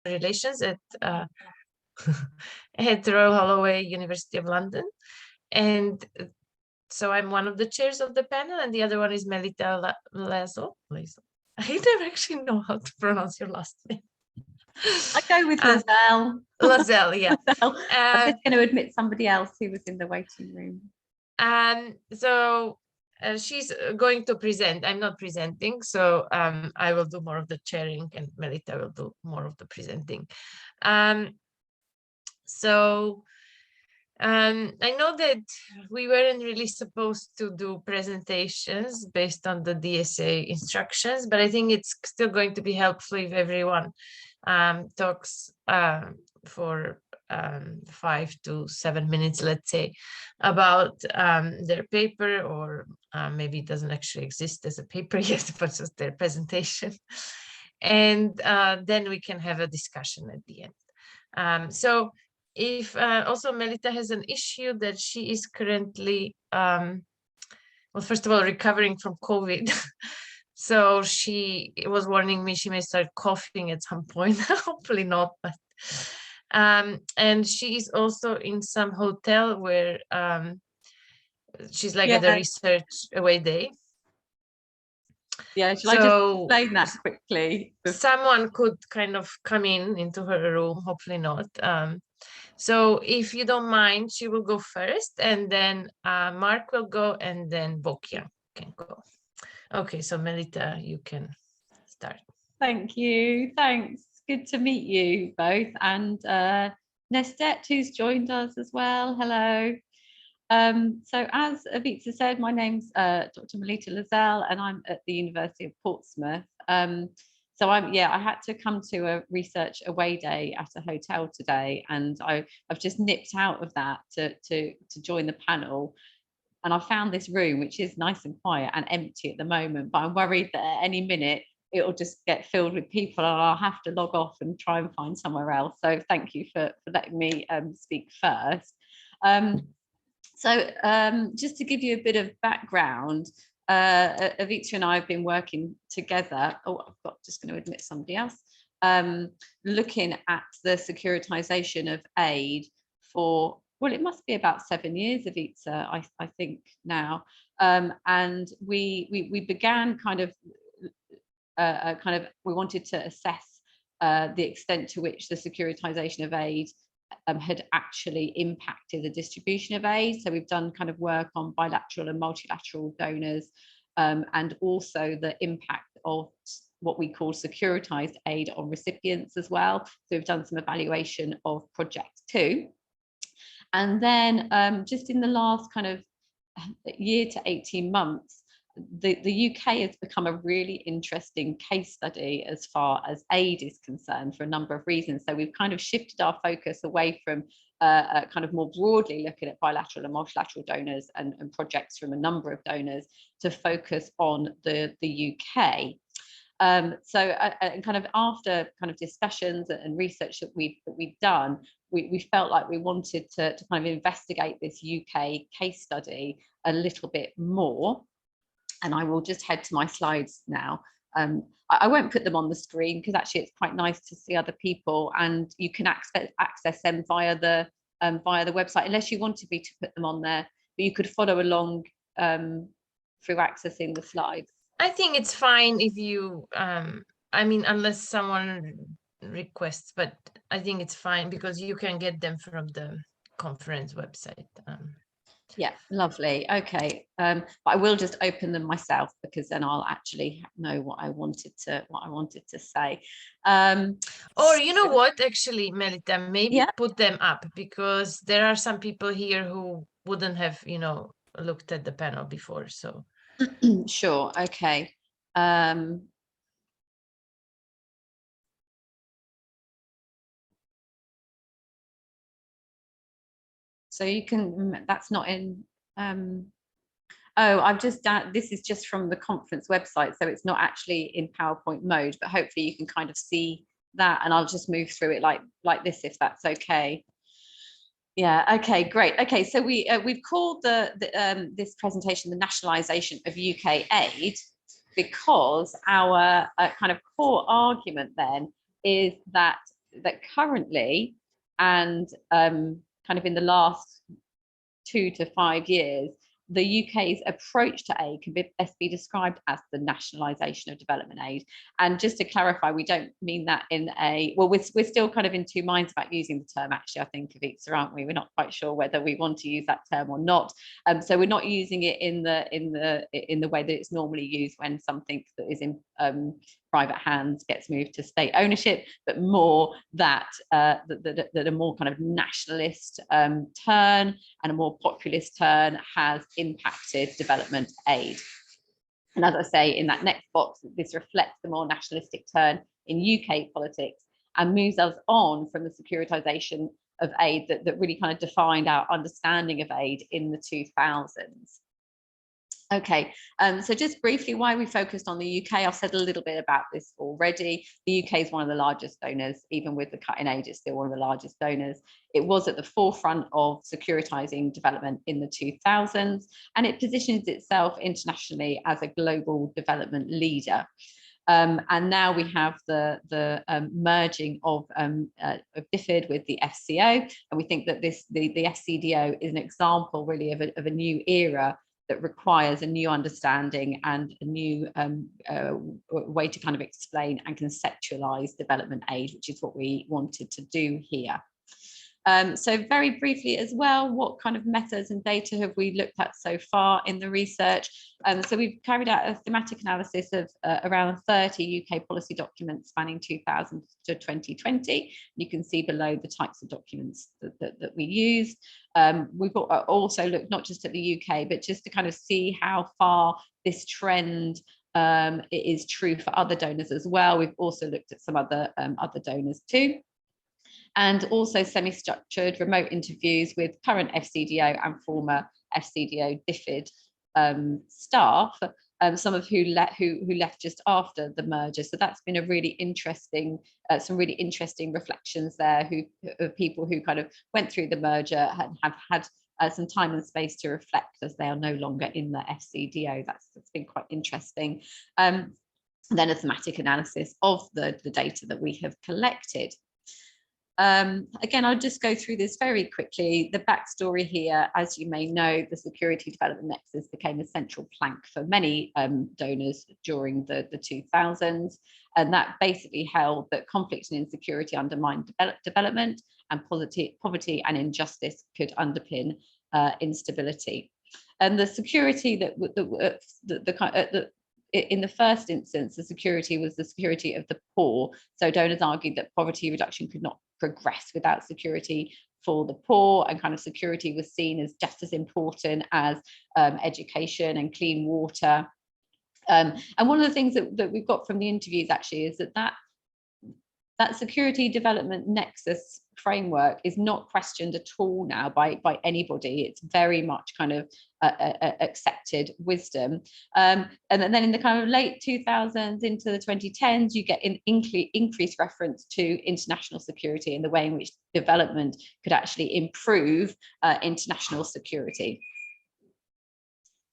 Relations at at Royal Holloway, University of London. And so I'm one of the chairs of the panel, and the other one is Melita Lazo. I never actually know how to pronounce your last name. I go with Lazelle. Lazelle, yeah. I'm just going to admit somebody else who was in the waiting room. So she's going to present. I'm not presenting, so I will do more of the chairing, and Melita will do more of the presenting. I know that we weren't really supposed to do presentations based on the DSA instructions, but I think it's still going to be helpful if everyone talks for 5 to 7 minutes, let's say, about their paper, or maybe it doesn't actually exist as a paper yet, but just their presentation. And then we can have a discussion at the end. So if also Melita has an issue that she is currently, well, first of all, recovering from COVID. So she was warning me she may start coughing at some point. Hopefully not, but and she is also in some hotel where she's like at a research away day. Yeah, shall I just explain that quickly? Someone could kind of come into her room, hopefully not. So if you don't mind, she will go first, and then Mark will go, and then Bokia can go. Okay, so Melita, you can start. Thank you. Thanks. Good to meet you both. And Nestet, who's joined us as well. Hello. So as Ivica said, my name's Dr. Melita Lazelle, and I'm at the University of Portsmouth. So I had to come to a research away day at a hotel today, and I've just nipped out of that to join the panel. And I found this room, which is nice and quiet and empty at the moment, but I'm worried that at any minute it'll just get filled with people and I'll have to log off and try and find somewhere else. So thank you for letting me speak first. Just to give you a bit of background, Ivica and I have been working together. Just going to admit somebody else. Looking at the securitization of aid for, well, it must be about 7 years, Ivica, I think now. And we began we wanted to assess the extent to which the securitization of aid had actually impacted the distribution of aid. So we've done kind of work on bilateral and multilateral donors, and also the impact of what we call securitized aid on recipients as well. So we've done some evaluation of projects too. And then just in the last kind of year to 18 months, the UK has become a really interesting case study as far as aid is concerned for a number of reasons. So we've kind of shifted our focus away from kind of more broadly looking at bilateral and multilateral donors and projects from a number of donors to focus on the UK. Kind of after kind of discussions and research that we've done, we felt like we wanted to kind of investigate this UK case study a little bit more. And I will just head to my slides now. I won't put them on the screen because actually it's quite nice to see other people, and you can access them via the website, unless you wanted me to put them on there, but you could follow along through accessing the slides. I think it's fine if you, I mean, unless someone requests, but I think it's fine because you can get them from the conference website. Yeah, lovely. Okay, but I will just open them myself because then I'll actually know what I wanted to say. Or you know what, actually, Melita, maybe put them up, because there are some people here who wouldn't have, looked at the panel before. So sure. Okay. So you can, that's not in, I've just done, this is just from the conference website, so it's not actually in PowerPoint mode, but hopefully you can kind of see that, and I'll just move through it like this, if that's okay. Yeah, okay, great. Okay, so we've called this presentation the nationalisation of UK aid, because our kind of core argument then is that that currently, and kind of in the last 2 to 5 years, the UK's approach to aid can best be described as the nationalisation of development aid. And just to clarify, we don't mean that in a, well, we're still kind of in two minds about using the term, actually, I think, Avitsa, aren't we? We're not quite sure whether we want to use that term or not. So we're not using it in the way that it's normally used when something that is in private hands gets moved to state ownership, but more that that a more kind of nationalist turn and a more populist turn has impacted development aid. And as I say, in that next box, this reflects the more nationalistic turn in UK politics and moves us on from the securitization of aid that really kind of defined our understanding of aid in the 2000s. Okay, so just briefly why we focused on the UK. I've said a little bit about this already. The UK is one of the largest donors, even with the cut in aid, it's still one of the largest donors. It was at the forefront of securitizing development in the 2000s, and it positions itself internationally as a global development leader. And now we have the merging of DFID with the FCO, and we think that the FCDO is an example really of a new era that requires a new understanding and a new way to kind of explain and conceptualize development aid, which is what we wanted to do here. So very briefly as well, what kind of methods and data have we looked at so far in the research? So we've carried out a thematic analysis of around 30 UK policy documents spanning 2000 to 2020. You can see below the types of documents that we used. We've also looked not just at the UK, but just to kind of see how far this trend it is true for other donors as well. We've also looked at some other donors too. And also semi-structured remote interviews with current FCDO and former FCDO DFID staff, some of who left just after the merger. So that's been a really interesting, some really interesting reflections there, of people who kind of went through the merger and have had some time and space to reflect as they are no longer in the FCDO. That's been quite interesting. Then a thematic analysis of the data that we have collected. Again, I'll just go through this very quickly. The backstory here, as you may know, the Security Development Nexus became a central plank for many donors during the 2000s, and that basically held that conflict and insecurity undermined development, and poverty and injustice could underpin instability. And the security in the first instance, the security was the security of the poor. So donors argued that poverty reduction could not progress without security for the poor, and kind of security was seen as just as important as education and clean water. And one of the things that we've got from the interviews actually is that security development nexus framework is not questioned at all now by anybody. It's very much kind of accepted wisdom. And then in the kind of late 2000s into the 2010s, you get an increased reference to international security and the way in which development could actually improve international security.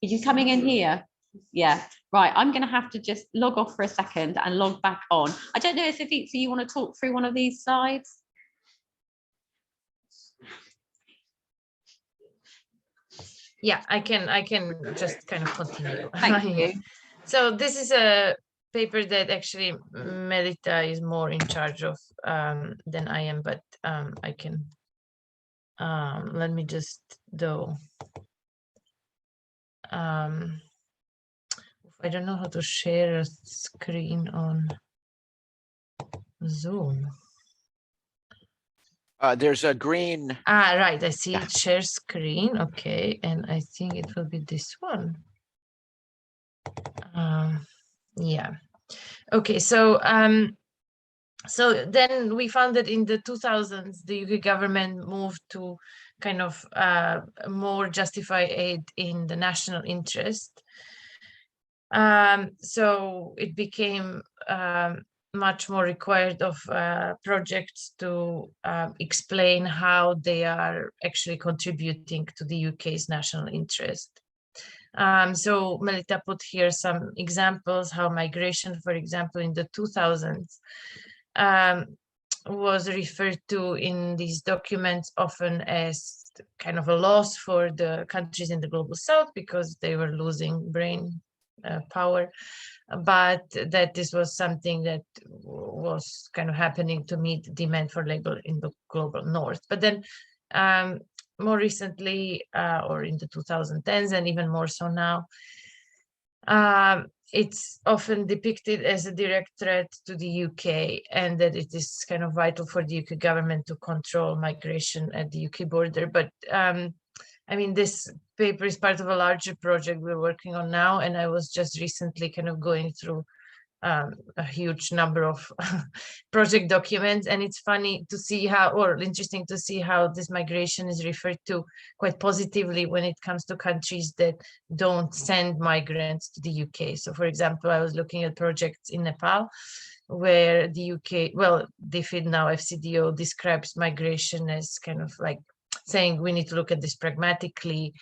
Are you coming in here? Yeah, right. I'm going to have to just log off for a second and log back on. I don't know if Avitsa, you want to talk through one of these slides? Yeah, I can just kind of continue. Thank you. So this is a paper that actually Melita is more in charge of than I am, but I can, let me just do. I don't know how to share a screen on Zoom. There's a green. Right, I see it, share screen. Okay, and I think it will be this one. Yeah. Okay, so so then we found that in the 2000s, the UK government moved to kind of more justify aid in the national interest. So it became much more required of projects to explain how they are actually contributing to the UK's national interest. So Melita put here some examples how migration, for example, in the 2000s was referred to in these documents often as kind of a loss for the countries in the global south because they were losing brain power, but that this was something that was kind of happening to meet demand for labor in the global north. But then more recently, or in the 2010s and even more so now, it's often depicted as a direct threat to the UK, and that it is kind of vital for the UK government to control migration at the UK border. But I mean, this paper is part of a larger project we're working on now, and I was just recently kind of going through a huge number of project documents, and it's funny to see how, or interesting to see how this migration is referred to quite positively when it comes to countries that don't send migrants to the UK. So for example, I was looking at projects in Nepal where the UK, well, DFID, now FCDO, describes migration as kind of like saying we need to look at this pragmatically.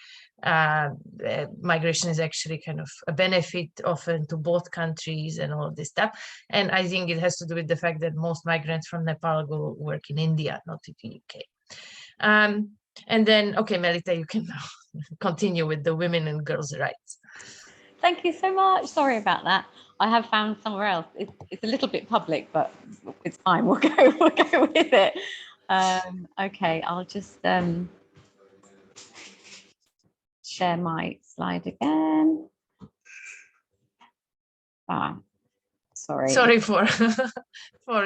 Migration is actually kind of a benefit often to both countries and all of this stuff. And I think it has to do with the fact that most migrants from Nepal go work in India, not in the UK. And then, okay, Melita, you can now continue with the women and girls' rights. Thank you so much. Sorry about that. I have found somewhere else. It's a little bit public, but it's fine. We'll go with it. Okay, I'll just share my slide again. Sorry for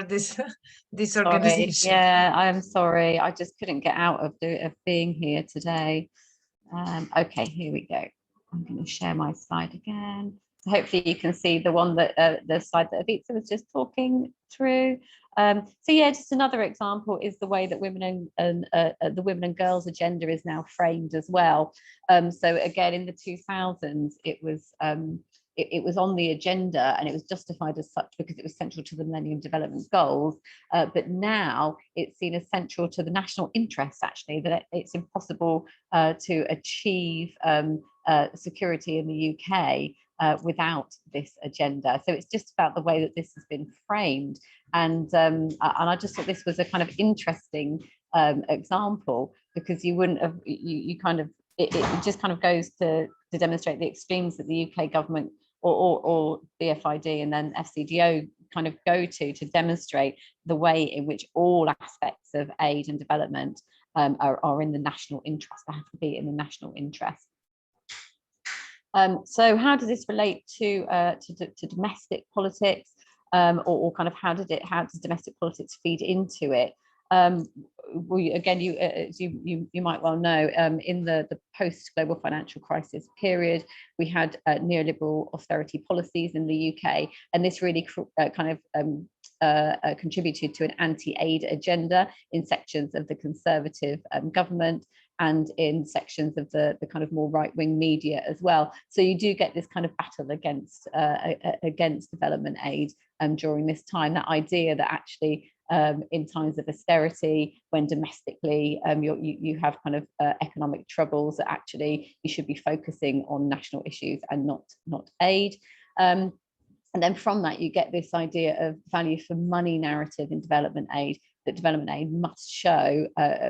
this disorganization. Sorry. Yeah, I'm sorry. I just couldn't get out of being here today. Okay, here we go. I'm going to share my slide again. So hopefully you can see the one that the slide that Avitsa was just talking through. So yeah, just another example is the way that women and the women and girls agenda is now framed as well. So again, in the 2000s, it was on the agenda and it was justified as such because it was central to the Millennium Development Goals. But now it's seen as central to the national interest, actually, that it's impossible to achieve security in the UK without this agenda. So it's just about the way that this has been framed. And I just thought this was a kind of interesting example, because you wouldn't have, you kind of, it just kind of goes to demonstrate the extremes that the UK government or DFID and then FCDO kind of go to demonstrate the way in which all aspects of aid and development are in the national interest, they have to be in the national interest. So how does this relate to domestic politics, or kind of how does domestic politics feed into it? Again, you might well know, in the post-global financial crisis period, we had neoliberal austerity policies in the UK, and this really kind of contributed to an anti-aid agenda in sections of the Conservative government and in sections of the kind of more right-wing media as well. So you do get this kind of battle against development aid during this time, that idea that actually in times of austerity, when domestically you have kind of economic troubles, that actually you should be focusing on national issues and not aid. And then from that, you get this idea of value for money narrative in development aid, that development aid must show,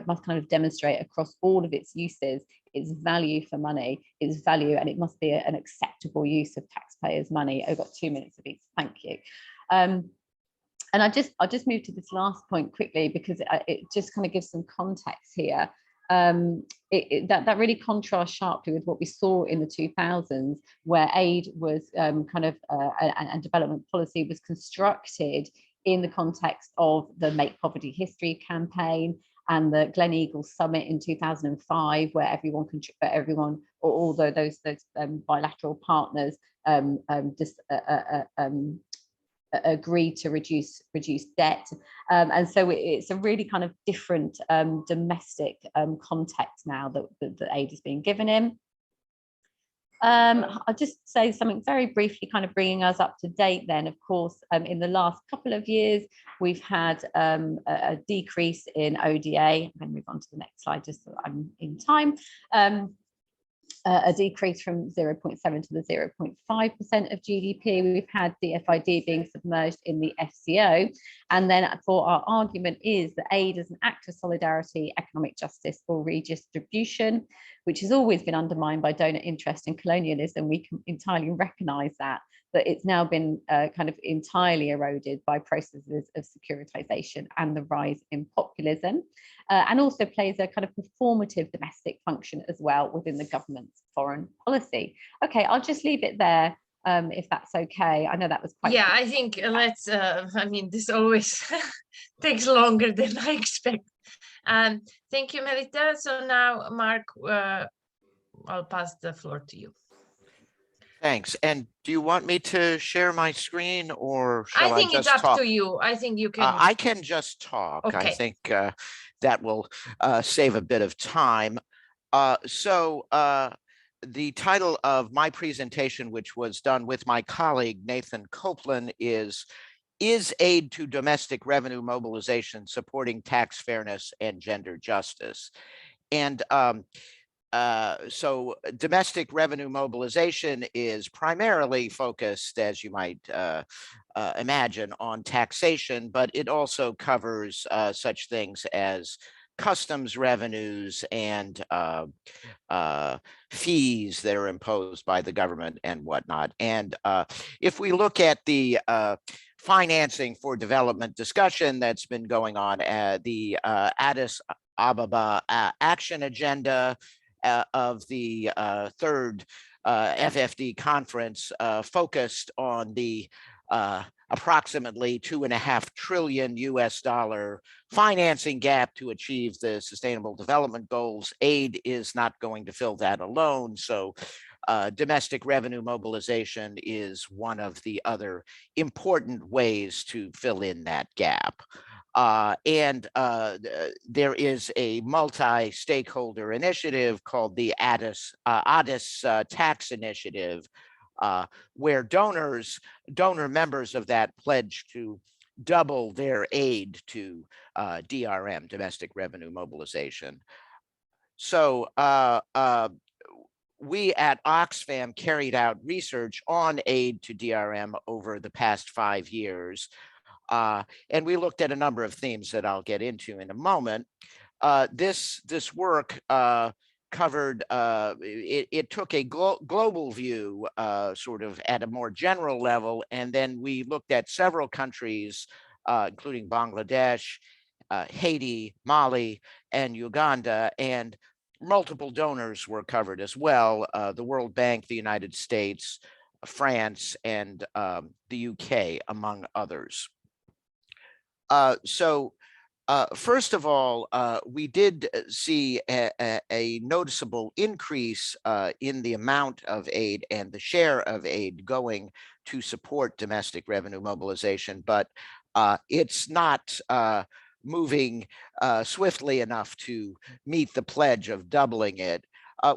must kind of demonstrate across all of its uses, its value for money, its value, and it must be an acceptable use of taxpayers' money. I've got 2 minutes of each, thank you. And I'll just move to this last point quickly, because it just kind of gives some context here. That really contrasts sharply with what we saw in the 2000s, where aid was kind of and development policy was constructed in the context of the Make Poverty History campaign and the Gleneagles Summit in 2005, where everyone, although those bilateral partners agreed to reduce debt, and so it's a really kind of different domestic context now that aid is being given in. I'll just say something very briefly, kind of bringing us up to date then. Of course, in the last couple of years, we've had a decrease in ODA. I'm going to move on to the next slide just so I'm in time. a decrease from 0.7 to the 0.5% of GDP. We've had the FID being submerged in the FCO. And then for our argument is that aid as an act of solidarity, economic justice or redistribution, which has always been undermined by donor interest and colonialism. We can entirely recognise that, but it's now been kind of entirely eroded by processes of securitization and the rise in populism, and also plays a kind of performative domestic function as well within the government's foreign policy. Okay, I'll just leave it there, if that's okay. I know that was quite... Yeah, I think let's, I mean, this always takes longer than I expect. Thank you, Melita. So now, Mark, I'll pass the floor to you. Thanks. And do you want me to share my screen, or shall I think just it's up talk? to you. I think you can. I can just talk. Okay. I think that will save a bit of time. The title of my presentation, which was done with my colleague Nathan Copeland, is Aid to Domestic Revenue Mobilization Supporting Tax Fairness and Gender Justice? And so domestic revenue mobilization is primarily focused, as you might imagine, on taxation, but it also covers such things as customs revenues and fees that are imposed by the government and whatnot. And if we look at the financing for development discussion that's been going on, the Addis Ababa Action Agenda of the third FFD conference focused on the approximately $2.5 trillion US financing gap to achieve the Sustainable Development Goals. Aid is not going to fill that alone. So domestic revenue mobilization is one of the other important ways to fill in that gap. There is a multi-stakeholder initiative called the Addis Tax Initiative, where donor members of that pledge to double their aid to DRM, domestic revenue mobilization. So we at Oxfam carried out research on aid to DRM over the past 5 years. And we looked at a number of themes that I'll get into in a moment. This work covered, it took a global view, sort of at a more general level, and then we looked at several countries, including Bangladesh, Haiti, Mali, and Uganda, and multiple donors were covered as well, the World Bank, the United States, France, and the UK, among others. First of all, we did see a noticeable increase in the amount of aid and the share of aid going to support domestic revenue mobilization, but it's not moving swiftly enough to meet the pledge of doubling it.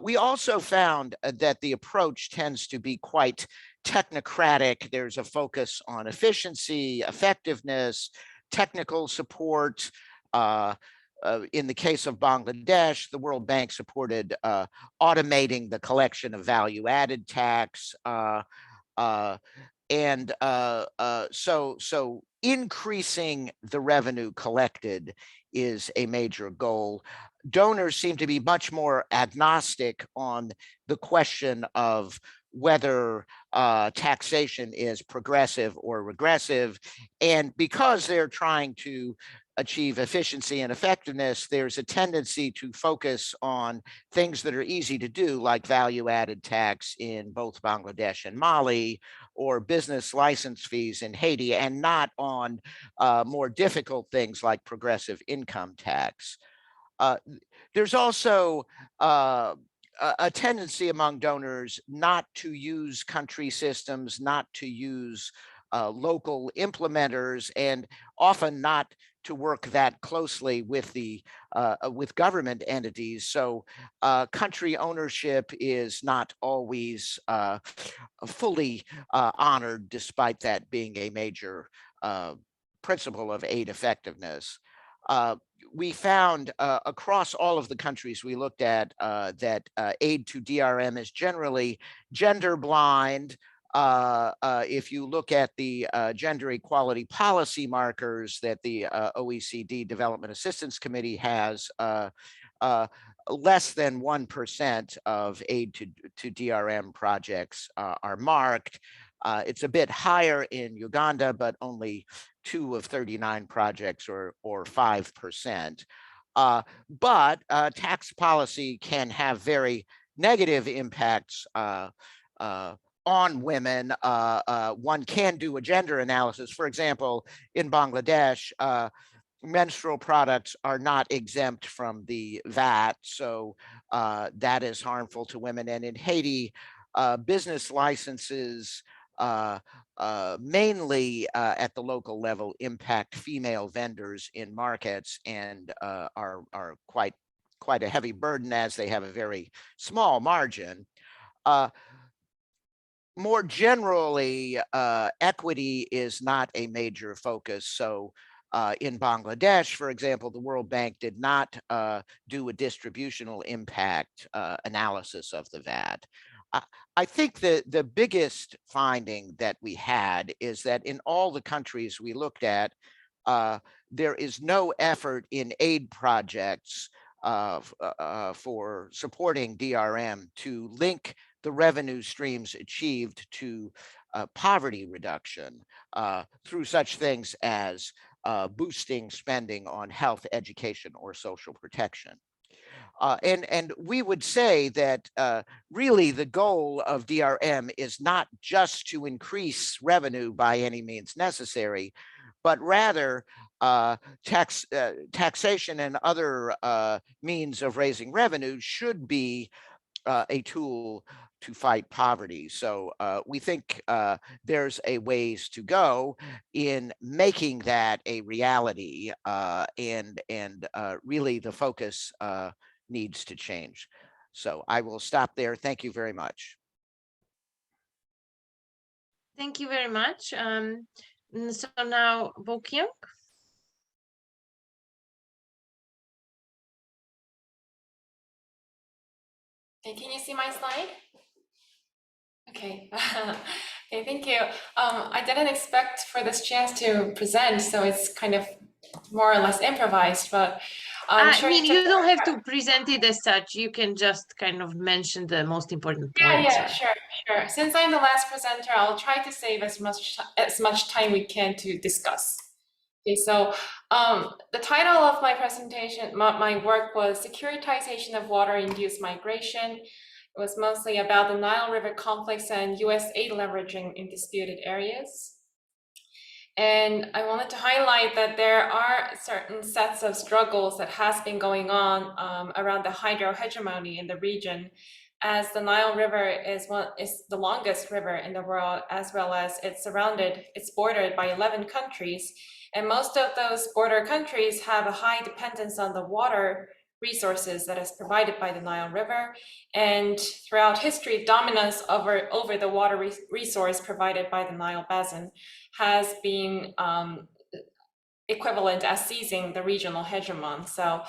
We also found that the approach tends to be quite technocratic. There's a focus on efficiency, effectiveness, technical support. In the case of Bangladesh, the World Bank supported automating the collection of value-added tax. So increasing the revenue collected is a major goal. Donors seem to be much more agnostic on the question of whether taxation is progressive or regressive. And because they're trying to achieve efficiency and effectiveness, there's a tendency to focus on things that are easy to do, like value-added tax in both Bangladesh and Mali, or business license fees in Haiti, and not on more difficult things like progressive income tax. There's also a tendency among donors not to use country systems, not to use local implementers, and often not to work that closely with the with government entities. So country ownership is not always fully honored, despite that being a major principle of aid effectiveness. we found across all of the countries we looked at that aid to DRM is generally gender blind. If you look at the gender equality policy markers that the OECD Development Assistance Committee has, less than 1% of aid to DRM projects are marked. It's a bit higher in Uganda, but only 2 of 39 projects, or 5%. But tax policy can have very negative impacts on women. One can do a gender analysis. For example, in Bangladesh, menstrual products are not exempt from the VAT, so that is harmful to women. And in Haiti, business licenses mainly at the local level impact female vendors in markets, and are quite a heavy burden, as they have a very small margin. More generally, equity is not a major focus. So in Bangladesh, for example, the World Bank did not do a distributional impact analysis of the VAT. I think the biggest finding that we had is that in all the countries we looked at, there is no effort in aid projects for supporting DRM to link the revenue streams achieved to poverty reduction through such things as boosting spending on health, education, or social protection. And we would say that really the goal of DRM is not just to increase revenue by any means necessary, but rather taxation and other means of raising revenue should be a tool to fight poverty. So we think there's a ways to go in making that a reality, and really the focus needs to change. So I will stop there. Thank you very much. Thank you very much. So now, Bokyung. Okay, can you see my slide? Okay. Okay, thank you. I didn't expect for this chance to present, so it's kind of more or less improvised, but I'm sure I mean, you don't have to present it as such. You can just kind of mention the most important points. Yeah, sure. Since I'm the last presenter, I'll try to save as much time we can to discuss. Okay, so the title of my presentation, my work was Securitization of Water-Induced Migration. It was mostly about the Nile River conflicts and US aid leveraging in disputed areas. And I wanted to highlight that there are certain sets of struggles that has been going on around the hydro hegemony in the region, as the Nile River is the longest river in the world, as well as it's bordered by 11 countries. And most of those border countries have a high dependence on the water resources that is provided by the Nile River. And throughout history, dominance over the water resource provided by the Nile Basin has been equivalent as seizing the regional hegemon. So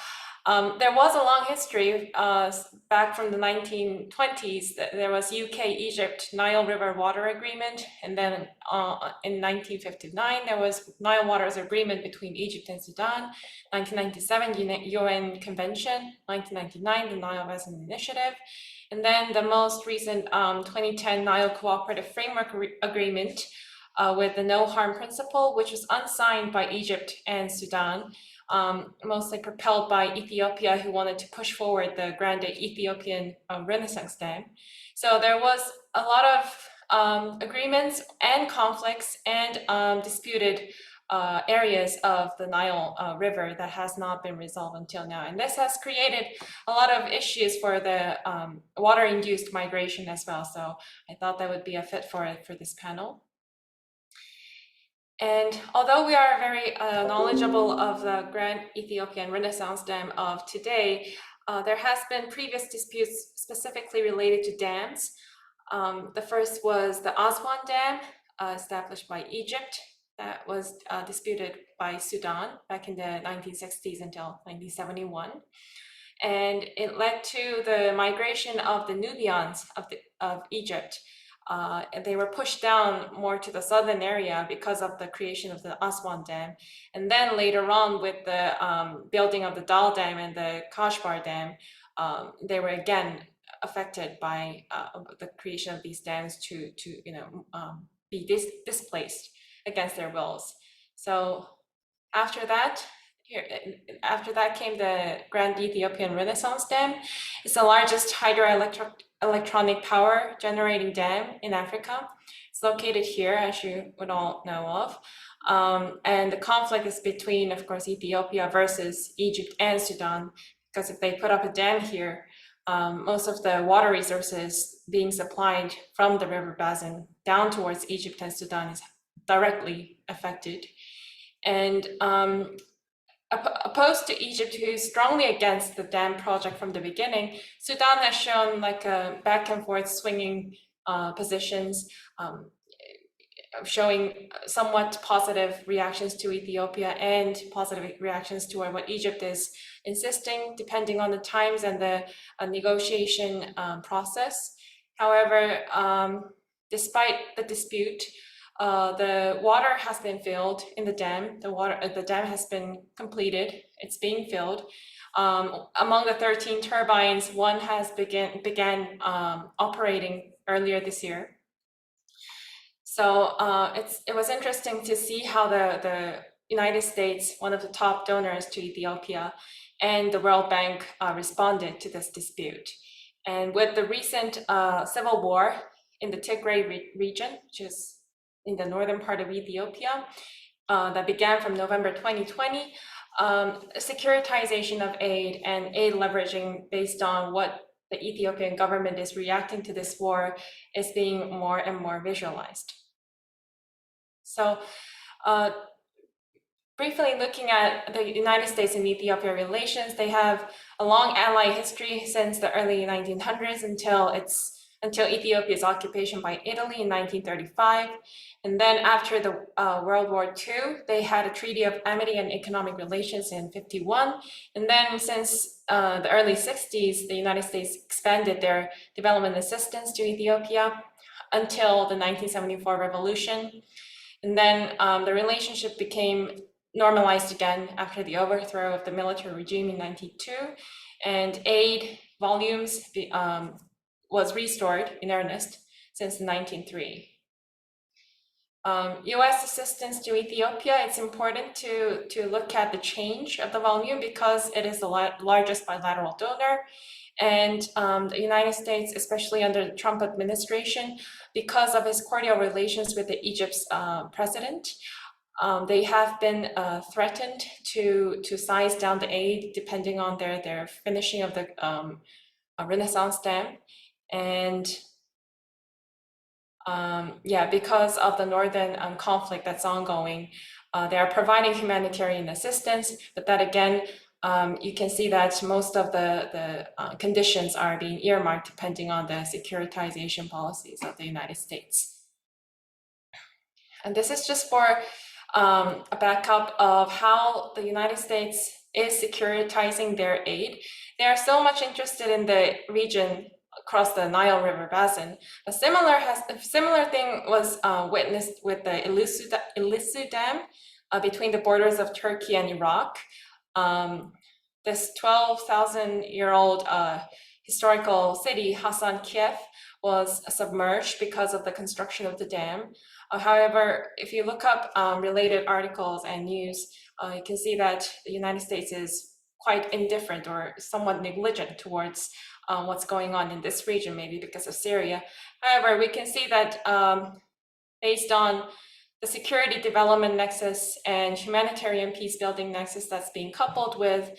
there was a long history back from the 1920s. There was UK-Egypt Nile River Water Agreement, and then in 1959 there was Nile Waters Agreement between Egypt and Sudan. 1997 UN Convention, 1999 the Nile Basin Initiative, and then the most recent 2010 Nile Cooperative Framework Agreement with the no harm principle, which was unsigned by Egypt and Sudan, mostly propelled by Ethiopia, who wanted to push forward the Grande Ethiopian Renaissance Dam. So there was a lot of agreements and conflicts and disputed areas of the Nile River that has not been resolved until now. And this has created a lot of issues for the water-induced migration as well. So I thought that would be a fit for this panel. And although we are very knowledgeable of the Grand Ethiopian Renaissance Dam of today, there has been previous disputes specifically related to dams. The first was the Aswan Dam, established by Egypt that was disputed by Sudan back in the 1960s until 1971. And it led to the migration of the Nubians of Egypt. And they were pushed down more to the southern area because of the creation of the Aswan Dam. And then later on with the building of the Dal Dam and the Kashbar Dam, they were again affected by the creation of these dams to be displaced against their wills. So after that came the Grand Ethiopian Renaissance Dam. It's the largest hydroelectronic power generating dam in Africa. It's located here, as you would all know of. And the conflict is between, of course, Ethiopia versus Egypt and Sudan, because if they put up a dam here, most of the water resources being supplied from the river basin down towards Egypt and Sudan is directly affected. And opposed to Egypt, who's strongly against the dam project from the beginning, Sudan has shown like a back and forth swinging positions, showing somewhat positive reactions to Ethiopia and positive reactions to what Egypt is insisting, depending on the times and the negotiation process. However, despite the dispute, the water has been filled in the dam. The dam has been completed. It's being filled. Among the 13 turbines, one has began operating earlier this year. So it was interesting to see how the United States, one of the top donors to Ethiopia, and the World Bank responded to this dispute. And with the recent civil war in the Tigray region, which is in the northern part of Ethiopia, that began from November 2020, securitization of aid and aid leveraging based on what the Ethiopian government is reacting to this war is being more and more visualized. So briefly looking at the United States and Ethiopia relations, they have a long ally history since the early 1900s until Ethiopia's occupation by Italy in 1935. And then after the World War II, they had a treaty of amity and economic relations in 1951. And then since the early 60s, the United States expanded their development assistance to Ethiopia until the 1974 revolution. And then the relationship became normalized again after the overthrow of the military regime in 1992, and aid volumes was restored in earnest since 1903. US assistance to Ethiopia, it's important to look at the change of the volume because it is the largest bilateral donor. And the United States, especially under the Trump administration, because of his cordial relations with the Egypt's president, they have been threatened to size down the aid depending on their finishing of the Renaissance Dam. And because of the northern conflict that's ongoing, they are providing humanitarian assistance, but that again, you can see that most of the conditions are being earmarked depending on the securitization policies of the United States. And this is just for a backup of how the United States is securitizing their aid. They are so much interested in the region across the Nile River basin. A similar thing was witnessed with the Ilissu Dam between the borders of Turkey and Iraq. This 12,000-year-old historical city, Hasan Kiev, was submerged because of the construction of the dam. However, if you look up related articles and news, you can see that the United States is quite indifferent or somewhat negligent towards what's going on in this region, maybe because of Syria. However, we can see that based on the security development nexus and humanitarian peace building nexus that's being coupled with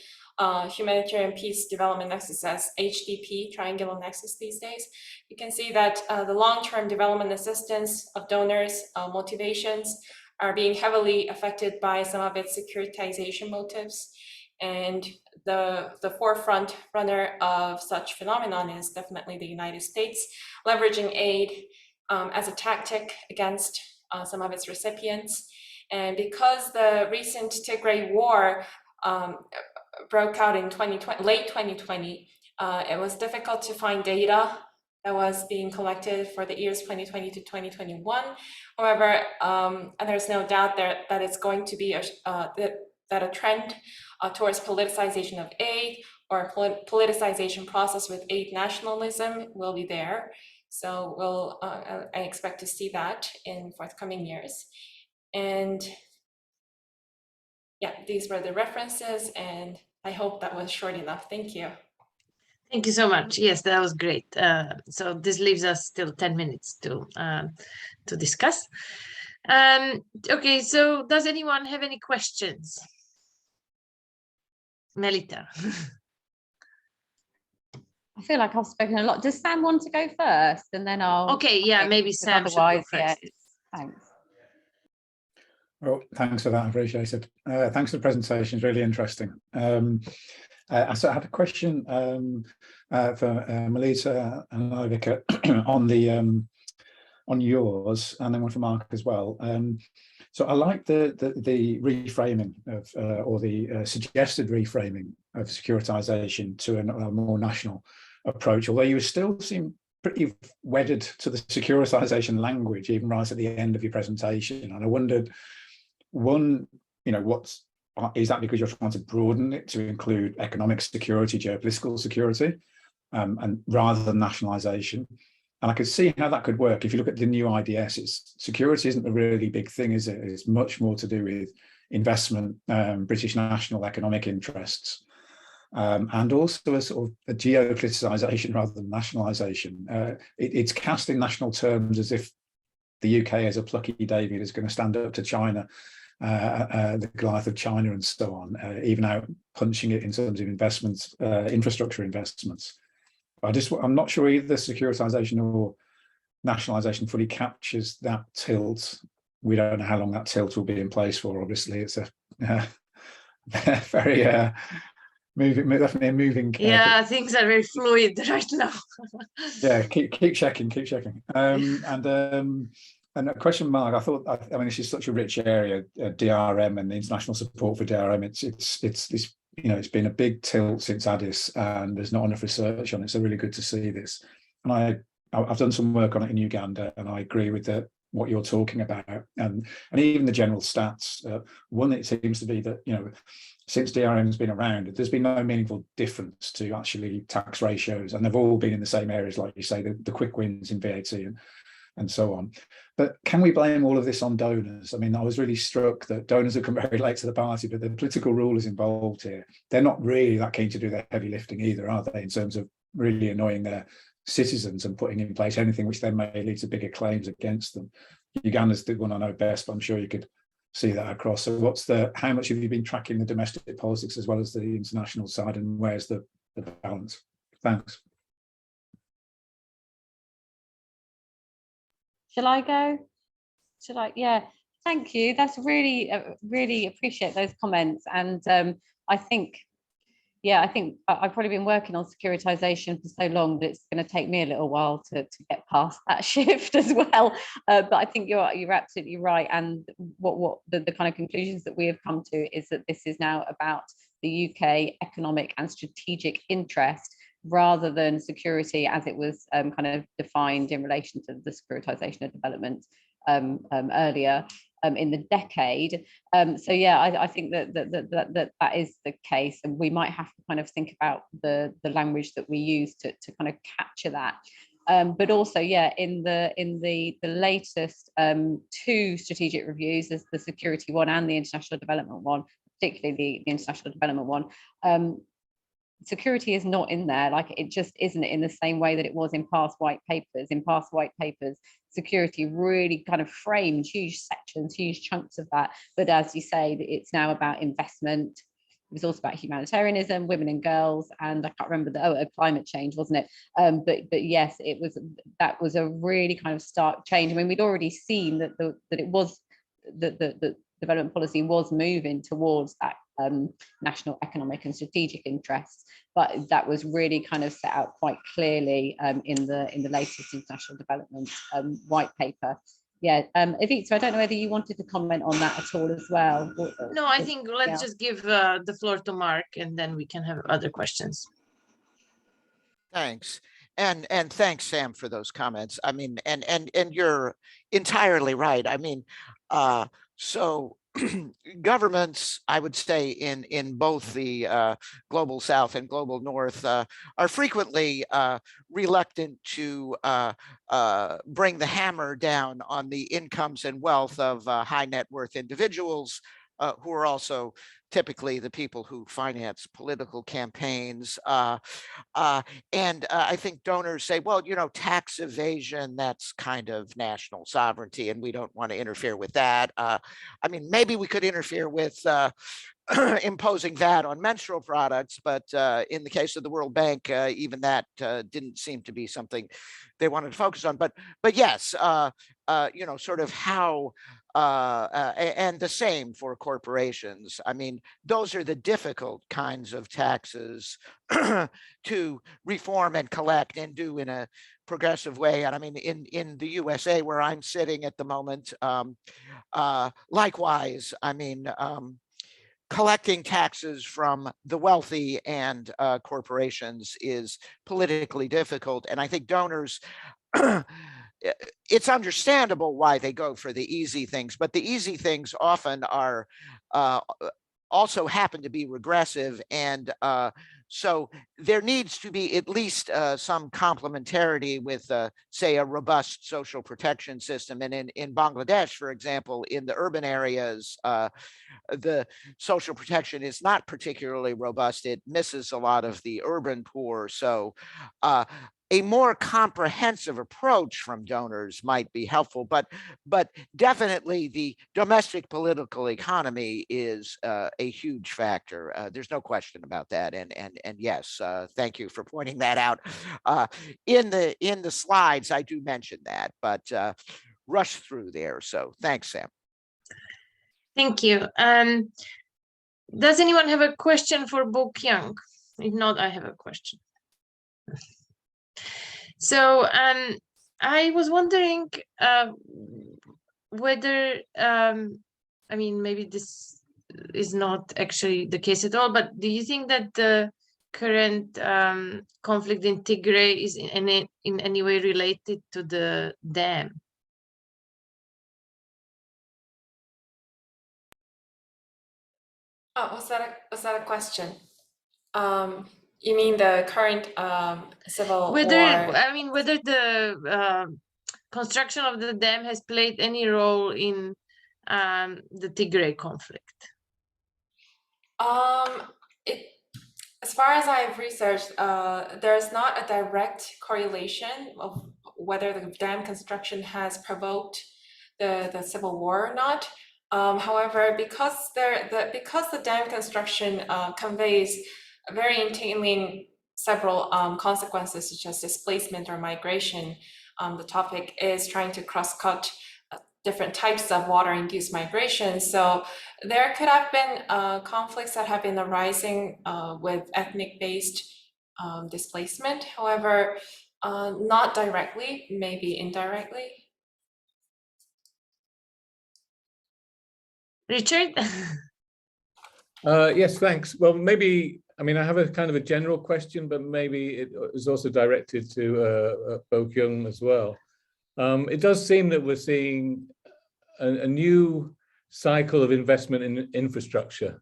humanitarian peace development nexus as HDP, triangular nexus these days, you can see that the long-term development assistance of donors' motivations are being heavily affected by some of its securitization motives. And the forefront runner of such phenomenon is definitely the United States, leveraging aid as a tactic against some of its recipients. And because the recent Tigray war broke out in late 2020, it was difficult to find data that was being collected for the years 2020 to 2021. However, and there's no doubt that it's going to be that a trend towards politicization of aid or politicization process with aid nationalism will be there. So I expect to see that in forthcoming years. And yeah, these were the references, and I hope that was short enough. Thank you. Thank you so much. Yes, that was great. So this leaves us still 10 minutes to discuss. Okay, so does anyone have any questions? Melita. I feel like I've spoken a lot. Does Sam want to go first, and then I'll? Okay, yeah, maybe Sam should go otherwise, yeah. first. Thanks. Well, thanks for that. I appreciate it. Thanks for the presentation. It's really interesting. So I had a question for Melita and Ivica on yours, and then one for Mark as well. So I like the reframing of or the suggested reframing of securitization to a more national approach, although you still seem pretty wedded to the securitization language, even right at the end of your presentation. And I wondered, one, is that because you're trying to broaden it to include economic security, geopolitical security, and rather than nationalisation? And I could see how that could work. If you look at the new IDS, security isn't a really big thing, is it? It's much more to do with investment, British national economic interests, and also a sort of a geopoliticization rather than nationalisation. It's cast in national terms as if the UK as a plucky David is going to stand up to China, the Goliath of China and so on, even out punching it in terms of investments, infrastructure investments. I'm not sure either securitization or nationalisation fully captures that tilt. We don't know how long that tilt will be in place for. Obviously, it's a very definitely a moving. Yeah, things are very fluid right now. Yeah, keep checking. And a question mark. I mean, this is such a rich area, DRM and the international support for DRM. It's this. It's been a big tilt since Addis, and there's not enough research on it. So really good to see this. And I've done some work on it in Uganda, and I agree with what you're talking about, and even the general stats. One, it seems to be that since DRM has been around, there's been no meaningful difference to actually tax ratios, and they've all been in the same areas, like you say, the quick wins in VAT and so on. But can we blame all of this on donors? I mean, I was really struck that donors have come very late to the party, but the political rulers involved here, they're not really that keen to do their heavy lifting either, are they, in terms of really annoying their citizens and putting in place anything which then may lead to bigger claims against them. Uganda's the one I know best, but I'm sure you could see that across. So how much have you been tracking the domestic politics as well as the international side, and where's the balance? Thanks. Shall I go? Yeah, thank you. That's really appreciate those comments. And I think I've probably been working on securitization for so long that it's going to take me a little while to get past that shift as well. But I think you're absolutely right. And what the kind of conclusions that we have come to is that this is now about the UK economic and strategic interest, rather than security as it was kind of defined in relation to the securitization of development earlier in the decade. So yeah, I think that is the case, and we might have to kind of think about the language that we use to kind of capture that. But also, yeah, in the latest two strategic reviews, there's the security one and the international development one, particularly the international development one. Security is not in there, like it just isn't in the same way that it was in past white papers. In past white papers, security really kind of framed huge sections, huge chunks of that. But as you say, it's now about investment. It was also about humanitarianism, women and girls, and I can't remember climate change, wasn't it? But yes, that was a really kind of stark change. I mean, we'd already seen that it was the development policy was moving towards that national economic and strategic interests, but that was really kind of set out quite clearly in the latest international development white paper. Yeah, Evita, I don't know whether you wanted to comment on that at all as well. No, I think let's yeah. just give the floor to Mark, and then we can have other questions. Thanks. And thanks, Sam, for those comments. I mean, and you're entirely right. I mean, so governments, I would say, in both the global South and global North, are frequently reluctant to bring the hammer down on the incomes and wealth of high net worth individuals, who are also typically the people who finance political campaigns. And I think donors say, well, you know, tax evasion, that's kind of national sovereignty, and we don't want to interfere with that. I mean, maybe we could interfere with imposing that on menstrual products, but in the case of the World Bank, even that didn't seem to be something they wanted to focus on. But yes, you know, sort of how, and the same for corporations. I mean, those are the difficult kinds of taxes to reform and collect and do in a progressive way. And I mean, in the USA, where I'm sitting at the moment, likewise, I mean, collecting taxes from the wealthy and corporations is politically difficult. And I think donors, it's understandable why they go for the easy things, but the easy things often are also happen to be regressive. And so there needs to be at least some complementarity with, say, a robust social protection system. And in Bangladesh, for example, in the urban areas, the social protection is not particularly robust. It misses a lot of the urban poor. So a more comprehensive approach from donors might be helpful, but definitely the domestic political economy is a huge factor. There's no question about that. And yes, thank you for pointing that out. In the slides, I do mention that, but rush through there. So thanks, Sam. Thank you. Does anyone have a question for Bo Kyung? If not, I have a question. So I was wondering whether, I mean, maybe this is not actually the case at all, but do you think that the current conflict in Tigray is in any way related to the dam? Oh, was that a question? You mean the current civil Whether, war? I mean, whether the construction of the dam has played any role in the Tigray conflict? As far as I've researched, there's not a direct correlation of whether the dam construction has provoked the civil war or not. However, because the dam construction conveys very entailing several consequences such as displacement or migration, the topic is trying to cross-cut different types of water-induced migration. So there could have been conflicts that have been arising with ethnic-based displacement. However, not directly, maybe indirectly. Richard? Yes, thanks. Well, maybe, I mean, I have a kind of a general question, but maybe it is also directed to Bo Kyung as well. It does seem that we're seeing a new cycle of investment in infrastructure.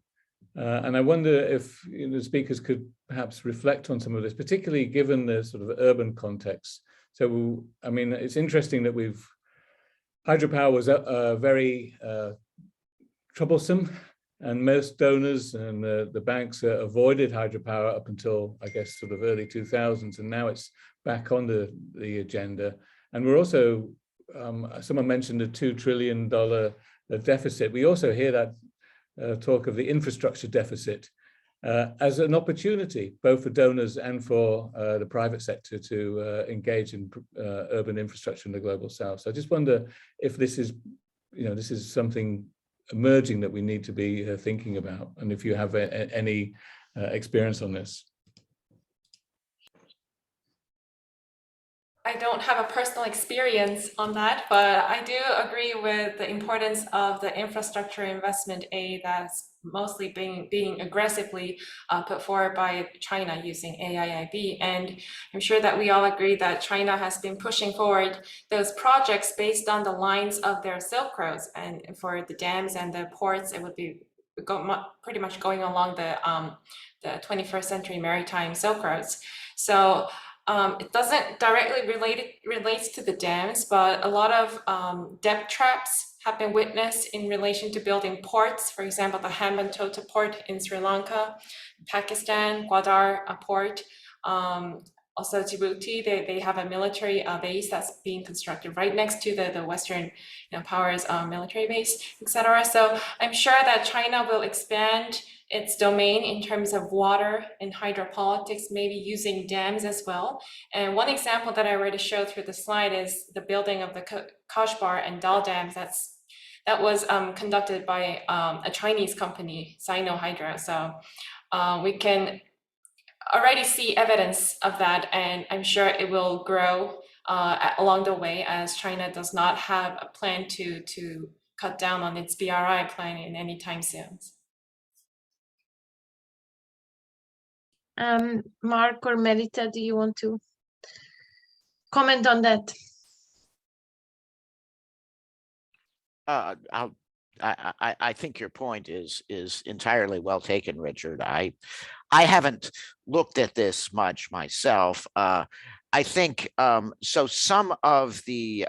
And I wonder if the speakers could perhaps reflect on some of this, particularly given the sort of urban context. So, I mean, it's interesting that hydropower was very troublesome, and most donors and the banks avoided hydropower up until, I guess, sort of early 2000s, and now it's back on the agenda. And we're also, someone mentioned a $2 trillion deficit. We also hear that talk of the infrastructure deficit as an opportunity, both for donors and for the private sector to engage in urban infrastructure in the global South. So I just wonder if this is, this is something emerging that we need to be thinking about, and if you have any experience on this. I don't have a personal experience on that, but I do agree with the importance of the infrastructure investment aid that's mostly being aggressively put forward by China using AIIB. And I'm sure that we all agree that China has been pushing forward those projects based on the lines of their Silk Roads. And for the dams and the ports, it would be pretty much going along the 21st century maritime Silk Roads. So it doesn't directly relates to the dams, but a lot of debt traps have been witnessed in relation to building ports. For example, the Hambantota port in Sri Lanka, Pakistan, Gwadar port, also Djibouti. They have a military base that's being constructed right next to the Western powers military base, etc. So I'm sure that China will expand its domain in terms of water and hydropolitics, maybe using dams as well. And one example that I already showed through the slide is the building of the Kashbar and Dal dams. That was conducted by a Chinese company, Sino Hydro. So we can already see evidence of that, and I'm sure it will grow along the way, as China does not have a plan to cut down on its BRI plan in any time soon. Mark or Merita, do you want to comment on that? I think your point is entirely well taken, Richard. I haven't looked at this much myself. I think so. Some of the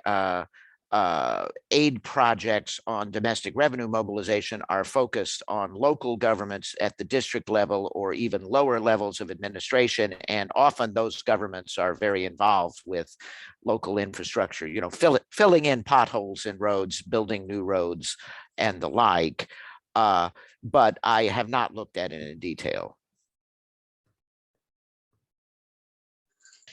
aid projects on domestic revenue mobilization are focused on local governments at the district level or even lower levels of administration, and often those governments are very involved with local infrastructure, filling in potholes in roads, building new roads and the like, but I have not looked at it in detail.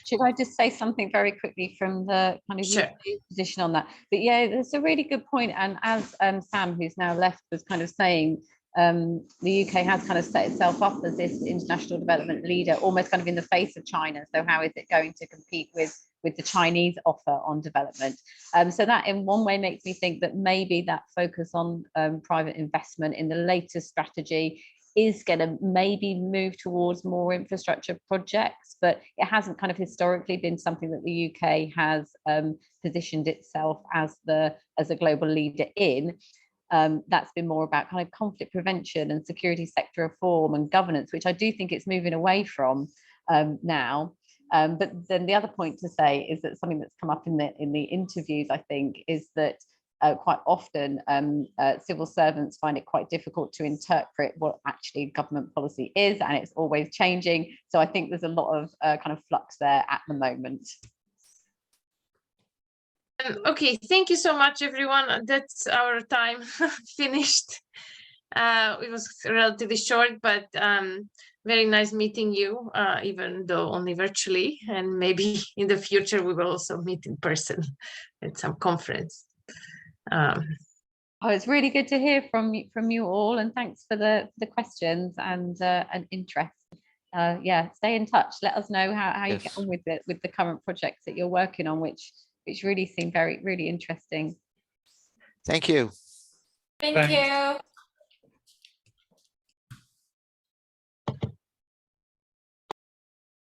Should I just say something very quickly from the kind of Sure. position on that? But yeah, that's a really good point. And as Sam, who's now left, was kind of saying, the UK has kind of set itself up as this international development leader, almost kind of in the face of China. So how is it going to compete with the Chinese offer on development? So that in one way makes me think that maybe that focus on private investment in the latest strategy is going to maybe move towards more infrastructure projects, but it hasn't kind of historically been something that the UK has positioned itself as a global leader in. That's been more about kind of conflict prevention and security sector reform and governance, which I do think it's moving away from now. But then the other point to say is that something that's come up in the interviews, I think, is that quite often civil servants find it quite difficult to interpret what actually government policy is, and it's always changing. So I think there's a lot of kind of flux there at the moment. Okay, thank you so much, everyone. That's our time finished. It was relatively short, but very nice meeting you, even though only virtually, and maybe in the future we will also meet in person at some conference. Oh, it's really good to hear from you all, and thanks for the questions and interest. Yeah, stay in touch. Let us know how you get on with the current projects that you're working on, which really seem really interesting. Thank you. Thank you.